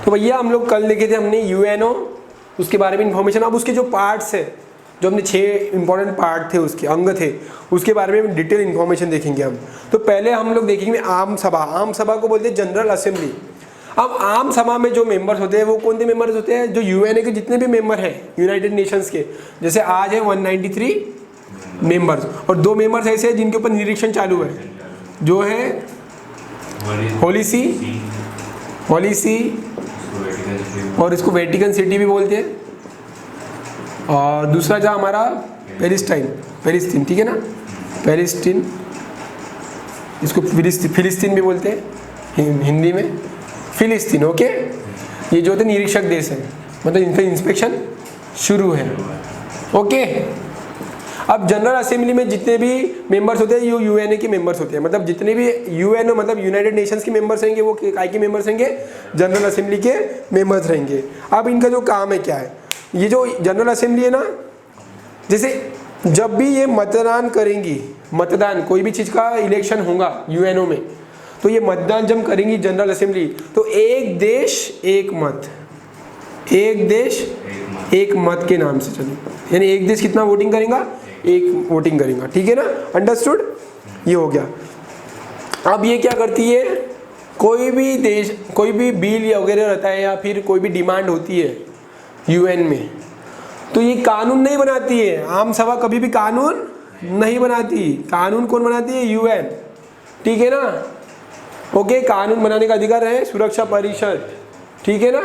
तो भैया हम लोग कल देखे थे हमने यूएनओ, उसके बारे में इंफॉर्मेशन। अब उसके जो पार्ट्स है, जो हमने 6 इंपॉर्टेंट पार्ट थे, उसके अंग थे, उसके बारे में डिटेल इंफॉर्मेशन देखेंगे हम। तो पहले हम लोग देखेंगे आम सभा। आम सभा को बोलते हैं जनरल असेंबली। अब आम सभा में जो मेंबर्स होते हैं वो कौन से मेंबर्स होते हैं? जो यूएनए के जितने भी मेंबर हैं यूनाइटेड नेशंस के, जैसे आज है 193 मेंबर्स, और 2 मेंबर्स ऐसे हैं जिनके ऊपर निरीक्षण चालू है, जो है होली सी और इसको वेटिकन सिटी भी बोलते हैं, और दूसरा जो हमारा पेलिस्तीन, ठीक है ना, पेलिस्तीन, इसको फिलिस्तीन भी बोलते हैं हिंदी में, फिलिस्तीन। ओके, ये जो होते निरीक्षक देश है, मतलब इनका इंस्पेक्शन शुरू है। ओके, अब जनरल असेंबली में जितने भी मेंबर्स होते हैं ये यूएनए के मेंबर्स होते हैं, मतलब जितने भी यूएनओ मतलब यूनाइटेड नेशंस के मेंबर्स रहेंगे वो काय के मेंबर्स रहेंगे? जनरल असेंबली के मेंबर्स रहेंगे। अब इनका जो काम है क्या है, ये जो जनरल असेंबली है ना, जैसे जब भी ये मतदान करेंगी, मतदान कोई भी चीज़ का इलेक्शन होगा यूएनओ में, तो ये मतदान जब करेंगी जनरल असेंबली, तो एक देश एक मत, एक देश एक मत के नाम से चले, यानी एक देश कितना वोटिंग करेगा? एक वोटिंग करेगा, ठीक है ना, अंडरस्टूड? ये हो गया। अब ये क्या करती है, कोई भी देश कोई भी बिल या वगैरह रहता है या फिर कोई भी डिमांड होती है यूएन में, तो ये कानून नहीं बनाती है। आम सभा कभी भी कानून नहीं बनाती। कानून कौन बनाती है? यूएन, ठीक है ना। ओके, कानून बनाने का अधिकार है सुरक्षा परिषद, ठीक है ना,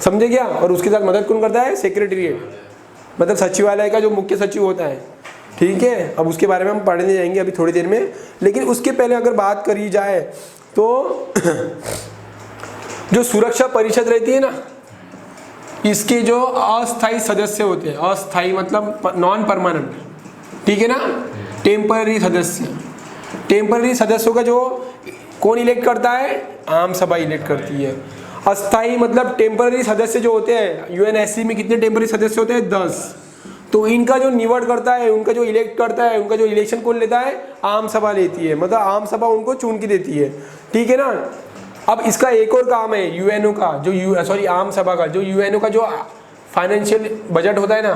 समझे क्या? और उसके साथ मदद कौन करता है? सेक्रेटेरिएट, मतलब सचिवालय का जो मुख्य सचिव होता है, ठीक है। अब उसके बारे में हम पढ़ने जाएंगे अभी थोड़ी देर में, लेकिन उसके पहले अगर बात करी जाए तो जो सुरक्षा परिषद रहती है ना, इसके जो अस्थायी सदस्य होते हैं, अस्थायी मतलब नॉन परमानेंट, ठीक है ना, टेम्पररी सदस्य, टेम्पररी सदस्यों का जो कौन इलेक्ट करता है? आम सभा इलेक्ट करती है। अस्थाई मतलब टेम्पररी सदस्य जो होते हैं, यूएनएससी में कितने टेम्पररी सदस्य होते हैं? 10। तो इनका जो निवड करता है, उनका जो इलेक्ट करता है, उनका जो इलेक्शन कौन लेता है? आम सभा लेती है, मतलब आम सभा उनको चुन के देती है, ठीक है ना। अब इसका एक और काम है यूएनओ का, जो आम सभा का, जो यूएनओ का जो फाइनेंशियल बजट होता है ना,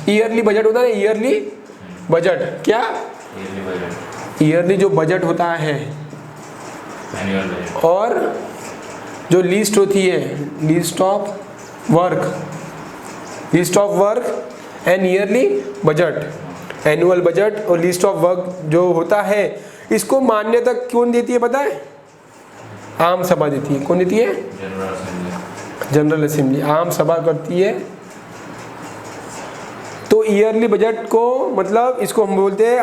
ईयरली बजट होता है ना, ईयरली बजट, क्या ईयरली जो बजट होता है, और जो लिस्ट होती है, list of work and yearly budget, annual budget और लिस्ट ऑफ वर्क जो होता है, इसको मान्यता कौन देती है पता है? आम सभा देती है। कौन देती है? General assembly. आम सभा करती है। तो ईयरली बजट को मतलब इसको हम बोलते हैं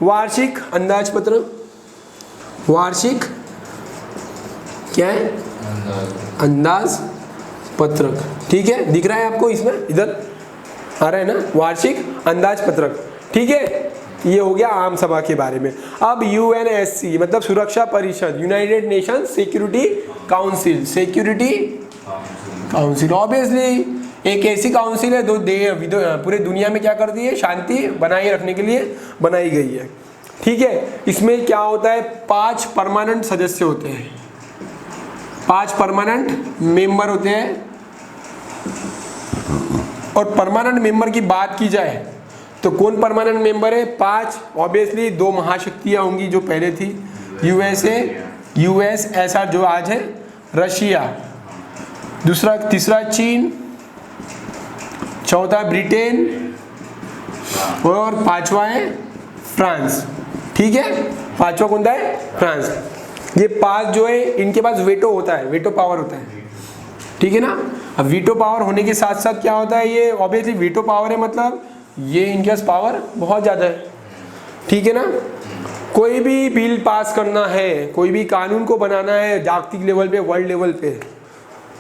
वार्षिक अंदाजपत्र। वार्षिक क्या है? अंदाज पत्रक, ठीक है, दिख रहा है आपको इसमें, इधर आ रहा है ना, वार्षिक अंदाज पत्रक, ठीक है। ये हो गया आम सभा के बारे में। अब यूएनएससी मतलब सुरक्षा परिषद, United nation security council, security council obviously एक ऐसी काउंसिल है जो पूरे दुनिया में क्या करती है? शांति बनाए रखने के लिए बनाई गई है, ठीक है। इसमें क्या होता है? 5 परमानेंट सदस्य होते हैं, 5 परमानेंट मेंबर होते हैं। और परमानेंट मेंबर की बात की जाए तो कौन परमानेंट मेंबर है? 5 ऑब्वियसली 2 महाशक्तियां होंगी जो पहले थी, यूएसएसआर जो आज है रशिया, तीसरा चीन, चौथा ब्रिटेन और 5वां है फ्रांस, ठीक है। 5वां कौन सा है? फ्रांस। ये 5 जो है इनके पास वेटो होता है, वेटो पावर होता है, ठीक है ना। अब वीटो पावर होने के साथ साथ क्या होता है? ये ऑब्वियसली वीटो पावर है, मतलब ये इनके पास पावर बहुत ज़्यादा है, ठीक है ना। कोई भी बिल पास करना है, कोई भी कानून को बनाना है जागतिक लेवल पे, वर्ल्ड लेवल पे,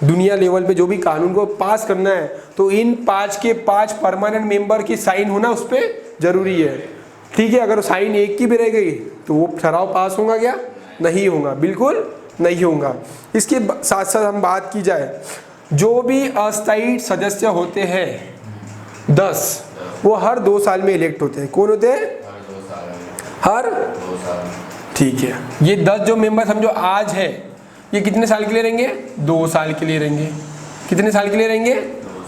दुनिया लेवल पे जो भी कानून को पास करना है, तो इन 5 के 5 परमानेंट मेंबर की साइन होना उस पर जरूरी है, ठीक है। अगर साइन एक की भी रह गई तो वो ठहराव पास होगा क्या? नहीं होगा, बिल्कुल नहीं होगा। इसके साथ साथ हम बात की जाए, जो भी अस्थायी सदस्य होते हैं 10, वो हर 2 साल में इलेक्ट होते हैं। कौन होते हैं? हर 2 साल, ठीक है, ये 10 जो मेंबर समझो आज है, ये कितने साल के लिए रहेंगे? 2 साल के लिए रहेंगे। कितने साल के लिए रहेंगे?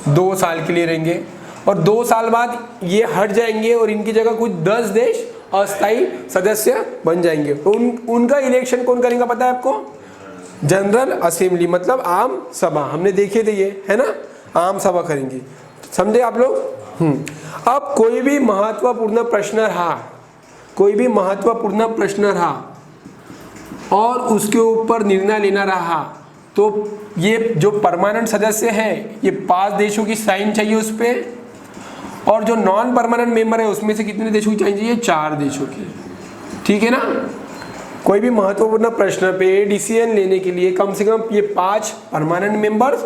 2 साल के लिए रहेंगे। और 2 साल बाद ये हट जाएंगे और इनकी जगह कुछ 10 देश अस्थायी सदस्य बन जाएंगे। तो उनका इलेक्शन कौन करेगा पता है आपको? जनरल असेंबली, मतलब आम सभा। हमने देखे थे ये, है ना, आम सभा करेंगे। समझे आप लोग? अब कोई भी महत्वपूर्ण प्रश्न रहा, कोई भी महत्वपूर्ण प्रश्न रहा और उसके ऊपर निर्णय लेना रहा, तो ये जो परमानेंट सदस्य हैं, ये 5 देशों की साइन चाहिए उस पर, और जो नॉन परमानेंट मेंबर है उसमें से कितने देशों की साइन चाहिए? 4 देशों की। ठीक है ना? कोई भी महत्वपूर्ण प्रश्न पे डिसीजन लेने के लिए कम से कम ये 5 परमानेंट मेंबर्स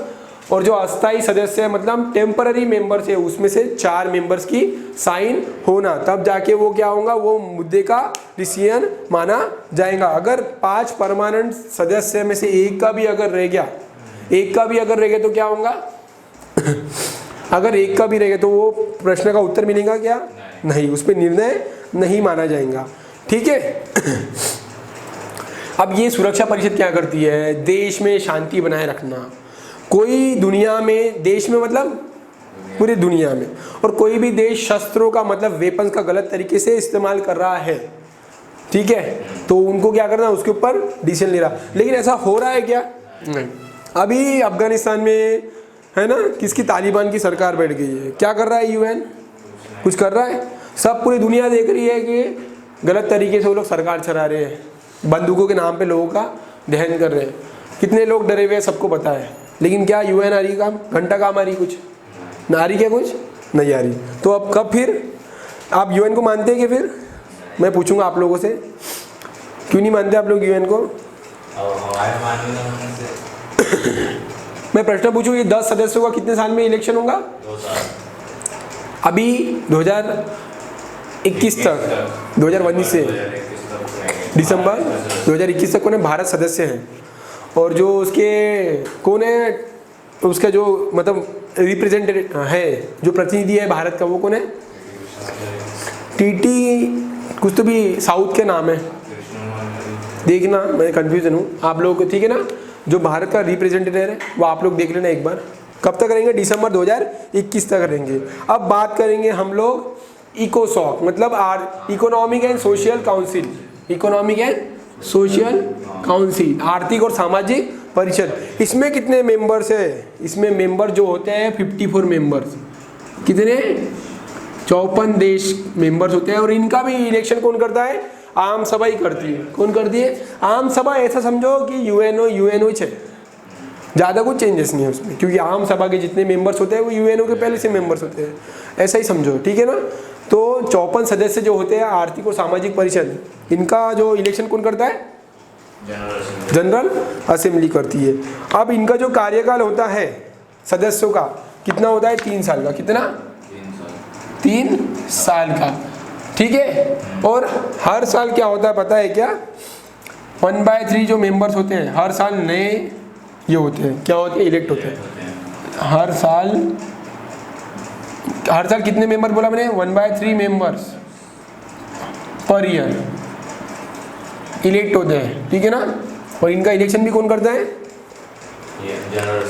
और जो अस्थायी सदस्य है, मतलब टेम्पररी मेंबर्स है, उसमें से 4 मेंबर्स की साइन होना, तब जाके वो क्या होगा? वो मुद्दे का डिसीजन माना जाएगा। अगर 5 परमानेंट सदस्य में से एक का भी अगर रह गया, तो क्या होगा? अगर एक का भी रह गया तो वो प्रश्न का उत्तर मिलेगा क्या? नहीं, उस पर निर्णय नहीं माना जाएगा। ठीक है। अब ये सुरक्षा परिषद क्या करती है? देश में शांति बनाए रखना। कोई दुनिया में, देश में मतलब पूरी दुनिया में, और कोई भी देश शस्त्रों का मतलब वेपन्स का गलत तरीके से इस्तेमाल कर रहा है, ठीक है, तो उनको क्या करना? उसके ऊपर डिसीजन ले रहा। लेकिन ऐसा हो रहा है क्या? नहीं। अभी अफगानिस्तान में है ना, किसकी? तालिबान की सरकार बैठ गई है। क्या कर रहा है यूएन? कुछ कर रहा है? सब पूरी दुनिया देख रही है कि गलत तरीके से वो लोग सरकार चला रहे हैं, बंदूकों के नाम पे लोगों का दहन कर रहे हैं। कितने लोग डरे हुए हैं सबको पता है। लेकिन क्या यूएन आ रही? काम घंटा काम आ रही? कुछ ना आ रही क्या? कुछ नहीं आ रही। तो अब कब फिर आप यूएन को मानते हैं? कि फिर मैं पूछूंगा आप लोगों से, क्यों नहीं मानते आप लोग यूएन को? मैं प्रश्न पूछूं, ये 10 सदस्यों का कितने साल में इलेक्शन होगा? 2 साल। अभी 2021 तक, 2019 से दिसंबर 2021 तक कौन है? भारत सदस्य है। और जो उसके कौन है, उसका जो मतलब रिप्रेजेंटेटिव है, जो प्रतिनिधि है भारत का, वो कौन है? टीटी कुछ तो भी साउथ के नाम है, देखना, मैं कंफ्यूजन हूँ आप लोगों को। ठीक है ना? जो भारत का रिप्रेजेंटेटिव है वो आप लोग देख लेना एक बार। कब तक रहेंगे? दिसंबर 2021 तक रहेंगे। अब बात करेंगे हम लोग इकोसॉक, मतलब economic and social council. Economic and social council, आर्थिक और सामाजिक परिषद। इसमें कितने मेंबर्स है? इसमें मेंबर जो होते हैं 54 मेंबर्स। कितने? 54 देश मेंबर्स होते हैं। और इनका भी इलेक्शन कौन करता है? आम सभा ही करती है। कौन करती है? आम सभा। ऐसा समझो कि यूएनओ है, ज़्यादा कुछ चेंजेस नहीं है उसमें, क्योंकि आम सभा के जितने मेंबर्स होते हैं वो यूएनओ के पहले से मेंबर्स होते हैं। ऐसा ही समझो, ठीक है ना? तो 54 सदस्य जो होते हैं आर्थिक और सामाजिक परिषद, इनका जो इलेक्शन कौन करता है? जनरल असेंबली करती है। अब इनका जो कार्यकाल होता है सदस्यों का कितना होता है? 3 साल का। कितना? 3 साल का। ठीक है। और हर साल क्या होता है पता है क्या? 1/3 जो मेंबर्स होते हैं हर साल नए ये होते हैं, क्या होते हैं? इलेक्ट होते हैं। हर साल कितने मेंबर बोला मैंने? 1/3 मेंबर्स पर ईयर इलेक्ट होते हैं, ठीक है ना? और इनका इलेक्शन भी कौन करता है?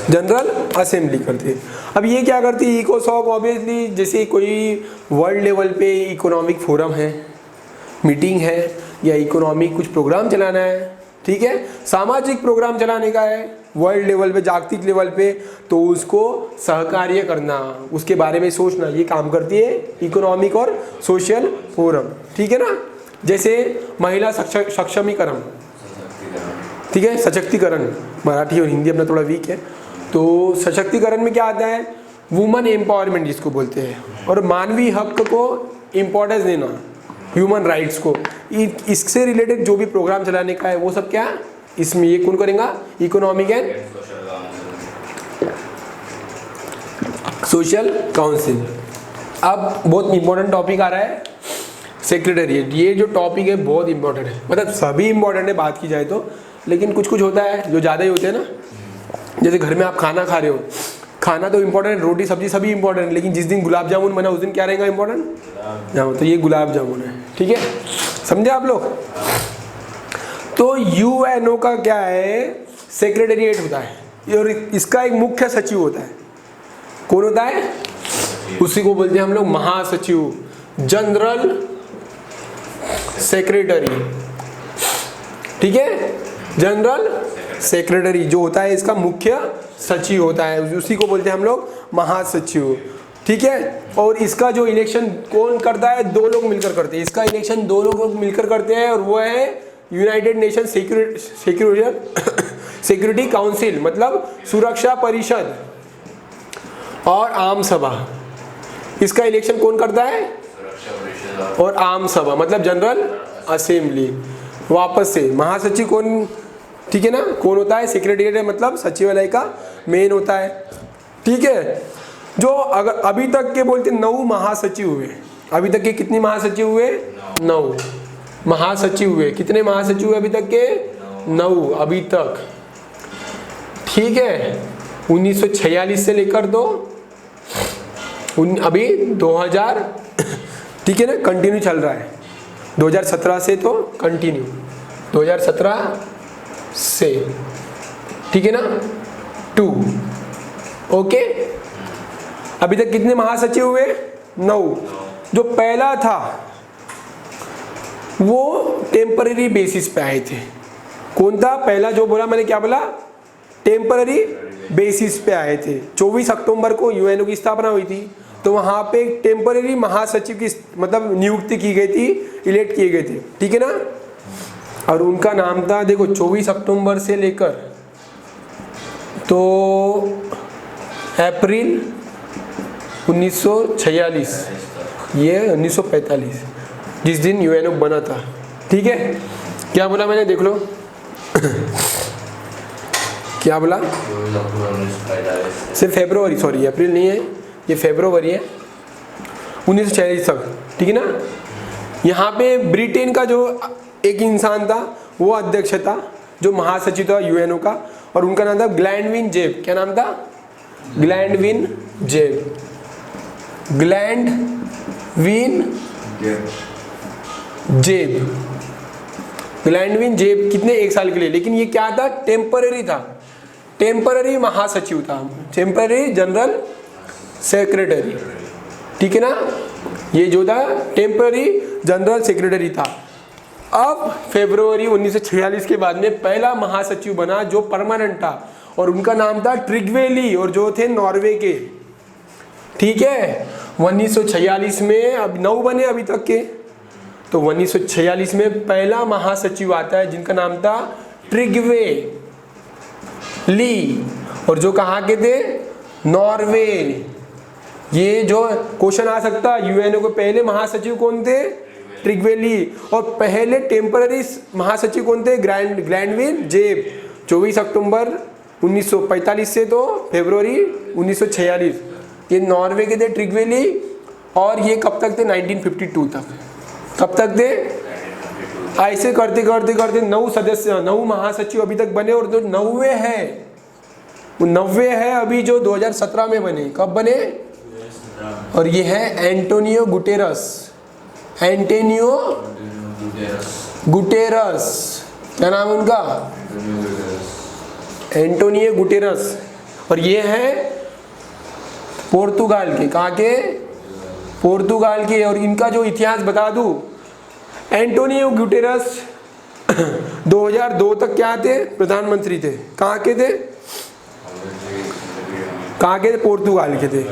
जनरल असेंबली करती है। अब ये क्या करती है? इकोसॉक ऑब्वियसली, जैसे कोई वर्ल्ड लेवल पे इकोनॉमिक फोरम है, मीटिंग है, या इकोनॉमिक कुछ प्रोग्राम चलाना है, ठीक है, सामाजिक प्रोग्राम चलाने का है वर्ल्ड लेवल पे, जागतिक लेवल पे, तो उसको सहकार्य करना, उसके बारे में सोचना, ये काम करती है इकोनॉमिक और सोशल फोरम, ठीक है ना? जैसे महिला सक्षमीकरण, ठीक है, सशक्तिकरण, मराठी और हिंदी अपना थोड़ा वीक है, तो सशक्तिकरण में क्या आता है? वुमन एम्पावरमेंट जिसको बोलते हैं, और मानवीय हक को इम्पोर्टेंस देना, ह्यूमन राइट्स को, इससे रिलेटेड जो भी प्रोग्राम चलाने का है वो सब क्या इसमें ये कौन करेगा? Economic and social council. अब बहुत इंपॉर्टेंट टॉपिक आ रहा है सेक्रेटेरिएट। ये जो टॉपिक है बहुत इंपॉर्टेंट है, मतलब सभी इंपॉर्टेंट है बात की जाए तो, लेकिन कुछ कुछ होता है जो ज़्यादा ही होते हैं ना। जैसे घर में आप खाना खा रहे हो, खाना तो इम्पोर्टेंट, रोटी सब्जी सभी इंपॉर्टेंट, लेकिन जिस दिन गुलाब जामुन बना उस दिन क्या रहेगा इंपॉर्टेंट? तो ये गुलाब जामुन है, ठीक है, समझे आप लोग? तो यूएनओ का क्या है, सेक्रेटेरिएट होता है और इसका एक मुख्य सचिव होता है। कौन होता है? उसी को बोलते हैं हम लोग महासचिव, जनरल सेक्रेटरी। ठीक है, जनरल सेक्रेटरी जो होता है इसका मुख्य सचिव होता है, उसी को बोलते हैं हम लोग महासचिव। ठीक है, और इसका जो इलेक्शन कौन करता है? दो लोग मिलकर करते हैं। इसका इलेक्शन दो लोग मिलकर करते हैं और वो है यूनाइटेड नेशन सिक्योरिटी काउंसिल, मतलब सुरक्षा परिषद और आम सभा। इसका इलेक्शन कौन करता है? और आम सभा मतलब जनरल असेंबली। वापस से महासचिव कौन? ठीक है ना, कौन होता है? सेक्रेटेरिएट मतलब सचिवालय का मेन होता है। ठीक है, जो अगर अभी तक के बोलते 9 महासचिव हुए। अभी तक के कितने महासचिव हुए? 9 महासचिव हुए। कितने महासचिव हुए अभी तक के? 9 अभी तक। ठीक है, 1946 से लेकर तो अभी 2000, ठीक है ना, कंटिन्यू चल रहा है। 2017 से तो कंटिन्यू, 2017 से, ठीक है ना, 2। ओके, अभी तक कितने महासचिव हुए? 9। जो पहला था वो टेम्पररी बेसिस पे आए थे। कौन था पहला? जो बोला मैंने, क्या बोला? टेम्पररी बेसिस पे आए थे। 24 अक्टूबर को यूएनओ की स्थापना हुई थी, तो वहाँ पे एक टेम्पररी महासचिव की मतलब नियुक्ति की गई थी, इलेक्ट किए गए थे। ठीक है ना, और उनका नाम था, देखो 24 अक्टूबर से लेकर तो अप्रैल 1946, ये 1945 जिस दिन यूएनओ बना था। ठीक है, क्या बोला मैंने, देख लो क्या बोला? सिर्फ फरवरी, सॉरी अप्रैल नहीं है, ये फरवरी है, 1946 तक। ठीक है ना, यहाँ पे ब्रिटेन का जो एक इंसान था वो अध्यक्ष था, जो महासचिव था यूएनओ का, और उनका नाम था ग्लैडविन जेब। क्या नाम था? ग्लैडविन जेब। ग्लैडविन जेब। ग्लैडविन जेब कितने? 1 साल के लिए। लेकिन ये क्या था? टेम्पररी था, टेम्पररी महासचिव था, टेम्पररी जनरल सेक्रेटरी। ठीक है ना, ये जो था टेम्पररी जनरल सेक्रेटरी था। अब फरवरी 1946 के बाद में पहला महासचिव बना जो परमानेंट था, और उनका नाम था ट्रिग्वे ली, और जो थे नॉर्वे के। ठीक है, 1946 में अब 9 बने अभी तक के, तो 1946 में पहला महासचिव आता है जिनका नाम था ट्रिग्वे ली, और जो कहाँ के थे? नॉर्वे। ये जो क्वेश्चन आ सकता है, यूएनओ के पहले महासचिव कौन थे? ट्रिग्वे ली। और पहले टेम्पररी महासचिव कौन थे? ग्लैडविन जेब। 24 अक्टूबर 1945 से तो फरवरी 1946, ये नॉर्वे के थे ट्रिग्वे ली। और ये कब तक थे? 1952 तक। कब तक थे? ऐसे करते करते करते 9 सदस्य, 9 महासचिव अभी तक बने, और जो 9वें है वो 90 है अभी जो 2017 में बने। कब बने? और ये है एंटोनियो गुटेरस। एंटोनियो गुटेरस, क्या नाम है उनका? Antonio Guterres. और ये है पोर्तुगाल के। कहाँ के? पोर्तुगाल के। और इनका जो इतिहास बता दूं, एंटोनियो गुटेरस 2002 तक क्या थे? प्रधानमंत्री थे। कहाँ के थे? कहाँ के थे? पोर्तुगाल के थे।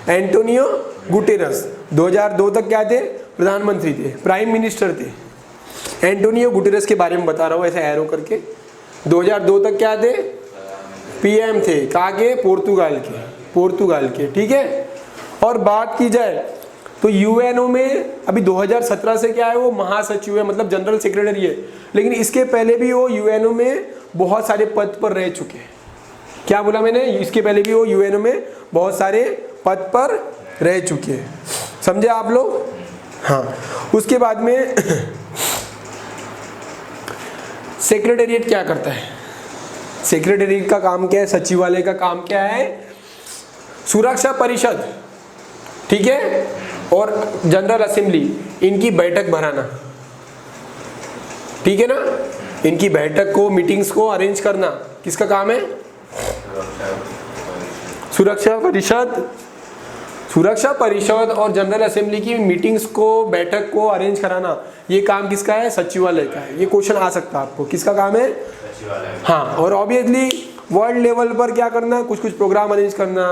एंटोनियो गुटेरस 2002 तक क्या थे? प्रधानमंत्री थे, प्राइम मिनिस्टर थे। एंटोनियो गुटेरस के बारे में बता रहा हूँ ऐसे एरो करके। 2002 तक क्या थे? पीएम थे। कहाँ के? पोर्तुगाल के। पोर्तुगाल के, ठीक है। और बात की जाए तो यूएनओ में अभी 2017 से क्या है, वो महासचिव है, मतलब जनरल सेक्रेटरी है। लेकिन इसके पहले भी वो यूएनओ में बहुत सारे पद पर रह चुके हैं। क्या बोला मैंने? इसके पहले भी वो यूएनओ में बहुत सारे पद पर रह चुके हैं। समझे आप लोग? हाँ। उसके बाद में सेक्रेटेरिएट क्या करता है? सेक्रेटेरिएट का काम क्या है? सचिवालय का काम क्या है? सुरक्षा परिषद, ठीक है, और जनरल असेंबली, इनकी बैठक भराना, ठीक है ना। इनकी बैठक को, मीटिंग्स को अरेंज करना किसका काम है? सुरक्षा परिषद। सुरक्षा परिषद और जनरल असेंबली की मीटिंग्स को, बैठक को अरेंज कराना, ये काम किसका है? सचिवालय का है। ये क्वेश्चन आ सकता है आपको, किसका काम है? हाँ। और ऑब्वियसली वर्ल्ड लेवल पर क्या करना? कुछ कुछ प्रोग्राम अरेंज करना,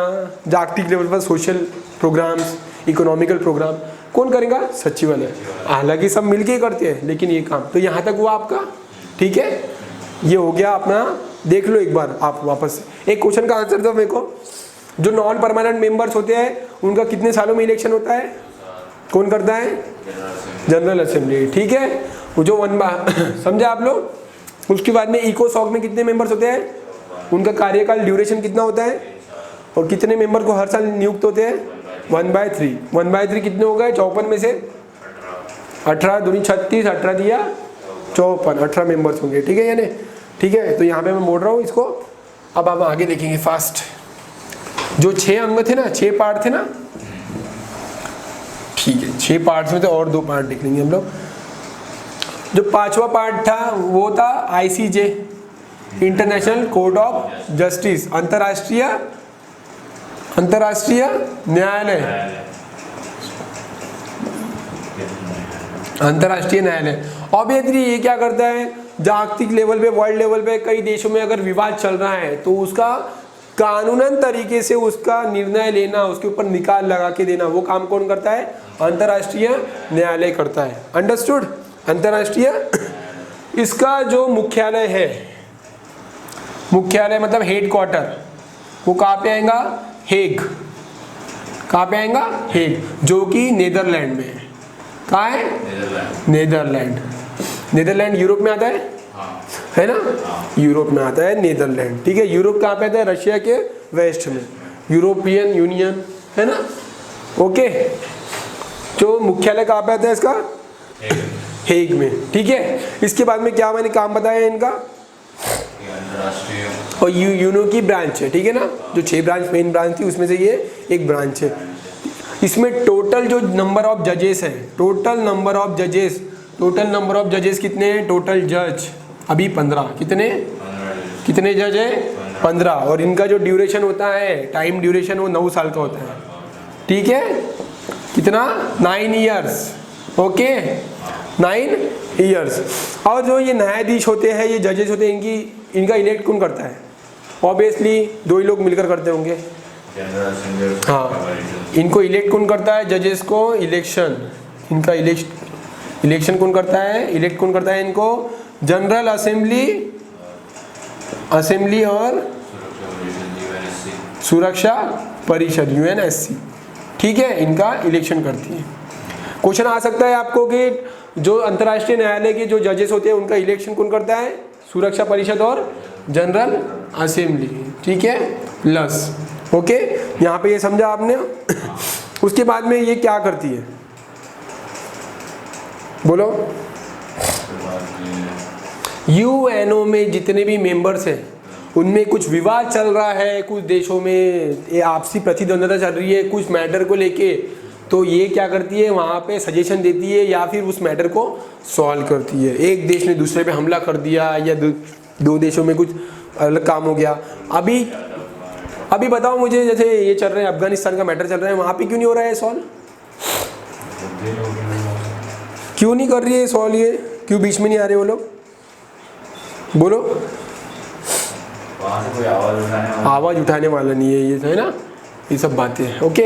जागतिक लेवल पर सोशल प्रोग्राम्स, इकोनॉमिकल प्रोग्राम कौन करेगा? सचिवालय। हालांकि सब मिलके ही करते हैं, लेकिन ये काम तो यहाँ तक हुआ आपका, ठीक है। ये हो गया अपना, देख लो एक बार आप वापस। एक क्वेश्चन का आंसर दो मेरे को। जो नॉन परमानेंट मेंबर्स होते हैं उनका कितने सालों में इलेक्शन होता है? कौन करता है? जनरल असेंबली, ठीक है। वो जो समझा आप लोग। उसके बाद में इकोसॉक में कितने मेंबर्स होते हैं? उनका कार्यकाल ड्यूरेशन कितना होता है? और कितने मेंबर को हर साल नियुक्त होते हैं? 1/3। 1/3 कितने हो गए? 54 में से 18 दूनी 36, 18 दिया 54, 18 मेंबर्स होंगे, ठीक है या नहीं? ठीक है। तो यहाँ पे मैं मोड़ रहा हूँ इसको। अब आप आगे देखेंगे फास्ट। जो 6 अंग थे ना, 6 पार्ट थे ना, ठीक है। 6 पार्ट्स में तो और 2 पार्ट देख लेंगे हम लोग। जो 5वां पार्ट था वो था ICJ, international court of justice, अंतरराष्ट्रीय न्यायालय। अंतरराष्ट्रीय न्यायालय ऑब्वियसली ये क्या करता है? जागतिक लेवल पे, वर्ल्ड लेवल पे कई देशों में अगर विवाद चल रहा है तो उसका कानूनन तरीके से उसका निर्णय लेना, उसके ऊपर निकाल लगा के देना, वो काम कौन करता है? अंतरराष्ट्रीय न्यायालय करता है। अंडरस्टूड? अंतरराष्ट्रीय। इसका जो मुख्यालय है, मुख्यालय मतलब हेड क्वार्टर, वो कहाँ पे आएगा? हेग। कहाँ पे आएगा? हेग, जो कि नीदरलैंड में है। कहाँ है? नीदरलैंड। नीदरलैंड यूरोप में आता है ना? यूरोप में आता है नीदरलैंड, ठीक है। यूरोप कहाँ पे आता है? रशिया के वेस्ट में, यूरोपियन यूनियन है ना, ओके। जो मुख्यालय कहाँ पे आता है इसका? हेग में, ठीक है। इसके बाद में क्या मैंने काम बताया इनका? और यूनो की ब्रांच है, ठीक है ना। जो 6 ब्रांच, मेन ब्रांच थी, उसमें से ये एक ब्रांच है। इसमें टोटल जो नंबर ऑफ जजेस है, टोटल नंबर ऑफ जजेस कितने हैं? टोटल जज अभी 15। कितने जज है? 15। और इनका जो ड्यूरेशन होता है, टाइम ड्यूरेशन, वो 9 साल का होता है, ठीक है। कितना? 9 ईयर्स, ओके, 9 ईयर्स। और जो ये न्यायाधीश होते हैं, ये जजेस होते हैं, इनका इलेक्ट कौन करता है? ऑब्वियसली 2 ही लोग मिलकर करते होंगे। हाँ, इनको इलेक्ट कौन करता है? जजेस को इलेक्शन, इनका इलेक्शन कौन करता है? इलेक्ट कौन करता है इनको? जनरल असेंबली और सुरक्षा परिषद, UNSC, ठीक है। इनका इलेक्शन करती है। क्वेश्चन आ सकता है आपको कि जो अंतर्राष्ट्रीय न्यायालय के जो जजेस होते हैं उनका इलेक्शन कौन करता है? सुरक्षा परिषद और जनरल असेंबली, ठीक है, प्लस, ओके। यहाँ पे ये समझा आपने। उसके बाद में ये क्या करती है? बोलो। UNO में जितने भी मेंबर्स हैं उनमें कुछ विवाद चल रहा है, कुछ देशों में आपसी प्रतिद्वंद्विता चल रही है कुछ मैटर को लेके, तो ये क्या करती है? वहाँ पे सजेशन देती है या फिर उस मैटर को सॉल्व करती है। एक देश ने दूसरे पे हमला कर दिया या 2 देशों में कुछ अलग काम हो गया। अभी बताओ मुझे, जैसे ये चल रहा है अफगानिस्तान का मैटर चल रहा है, वहाँ पे क्यों नहीं हो रहा है सॉल्व? क्यों नहीं कर रही है सॉल्व? ये क्यों बीच में नहीं आ रहे वो लोग? बोलो। आवाज़ उठाने वाला नहीं है ये, है ना, ये सब बातें, ओके।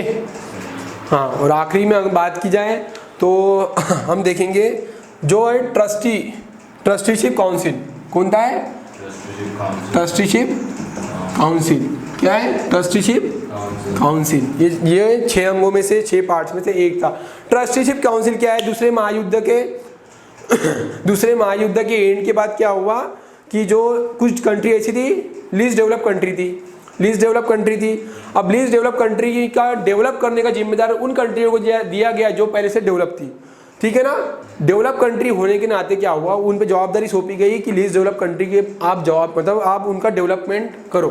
हाँ, और आखिरी में अगर बात की जाए तो हम देखेंगे जो है ट्रस्टीशिप काउंसिल। कौन सा है? Trusteeship council. क्या है? Trusteeship council. ये 6 अंगों में से, 6 पार्ट्स में से एक था। ट्रस्टीशिप काउंसिल क्या है? दूसरे महायुद्ध के एंड के बाद क्या हुआ कि जो कुछ कंट्री ऐसी थी, लीस्ट डेवलप कंट्री थी। अब लीस्ट डेवलप कंट्री का डेवलप करने का जिम्मेदार उन कंट्रियों को दिया गया जो पहले से डेवलप थी, ठीक है ना। डेवलप कंट्री होने के नाते क्या हुआ, उन पे जवाबदारी सौंपी गई कि लीस्ट डेवलप कंट्री के आप उनका डेवलपमेंट करो।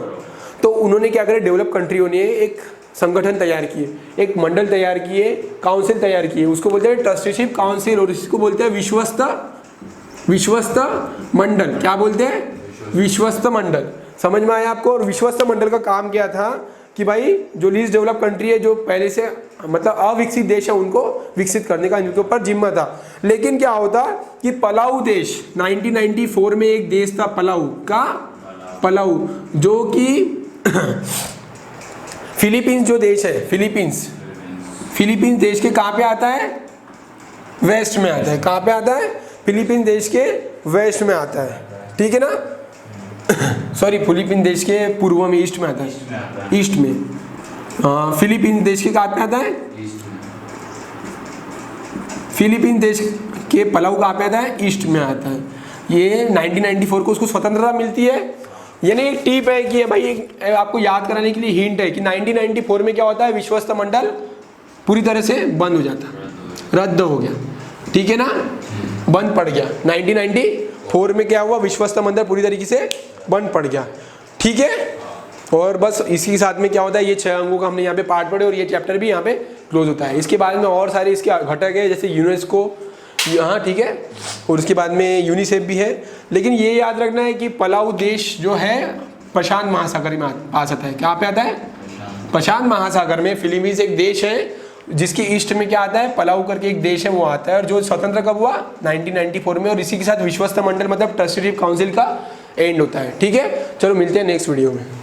तो उन्होंने क्या करे, डेवलप कंट्रियों ने एक संगठन तैयार किए, एक मंडल तैयार किए, काउंसिल तैयार किए, उसको बोलते हैं ट्रस्टीशिप काउंसिल, और इसको बोलते हैं विश्वस्त मंडल, क्या बोलते हैं, विश्वस्त मंडल। समझ में आया आपको। और विश्वस्त मंडल का काम क्या था कि भाई जो लीस्ट डेवलप कंट्री है, जो पहले से मतलब अविकसित देश है, उनको विकसित करने का इनके ऊपर जिम्मा था। लेकिन क्या होता कि पलाऊ देश 1994 में एक देश था पलाऊ का, पलाऊ जो कि फिलीपींस जो देश है, फिलीपींस देश के कहाँ पे आता है, वेस्ट में आता है। कहाँ पे आता है, फिलीपींस देश के वेस्ट में आता है, ठीक है ना। सॉरी, फिलीपींस देश के पूर्व में, ईस्ट में आता है, ईस्ट में। फिलीपींस देश के कहाँ पे आता है, फिलीपींस देश के पलाऊ कहाँ पे आता है, ईस्ट में आता है। ये 1994 को उसको स्वतंत्रता मिलती है। यानी एक टिप है कि भाई एक आपको याद कराने के लिए हिंट है कि 1994 में क्या होता है, विश्वस्त मंडल पूरी तरह से बंद हो जाता है, रद्द हो गया, ठीक है ना, बंद पड़ गया। 1994 में क्या हुआ, विश्वस्त मंडल पूरी तरीके से बंद पड़ गया, ठीक है। और बस इसी के साथ में क्या होता है, ये 6 अंगों का हमने यहाँ पे पार्ट पढ़े और ये चैप्टर भी यहाँ पे क्लोज होता है। इसके बाद में और सारे इसके घटक है, जैसे यूनेस्को यहाँ, ठीक है, और उसके बाद में यूनिसेफ भी है। लेकिन ये याद रखना है कि पलाऊ देश जो है प्रशांत महासागर में पास आता है। क्या पे आता है, प्रशांत महासागर में। फिलीपींस एक देश है जिसके ईस्ट में क्या आता है, पलाऊ करके एक देश है, वो आता है। और जो स्वतंत्र कब हुआ, 1994 में। और इसी के साथ विश्वस्त मंडल मतलब ट्रस्टीशिप काउंसिल का एंड होता है, ठीक है। चलो मिलते हैं नेक्स्ट वीडियो में।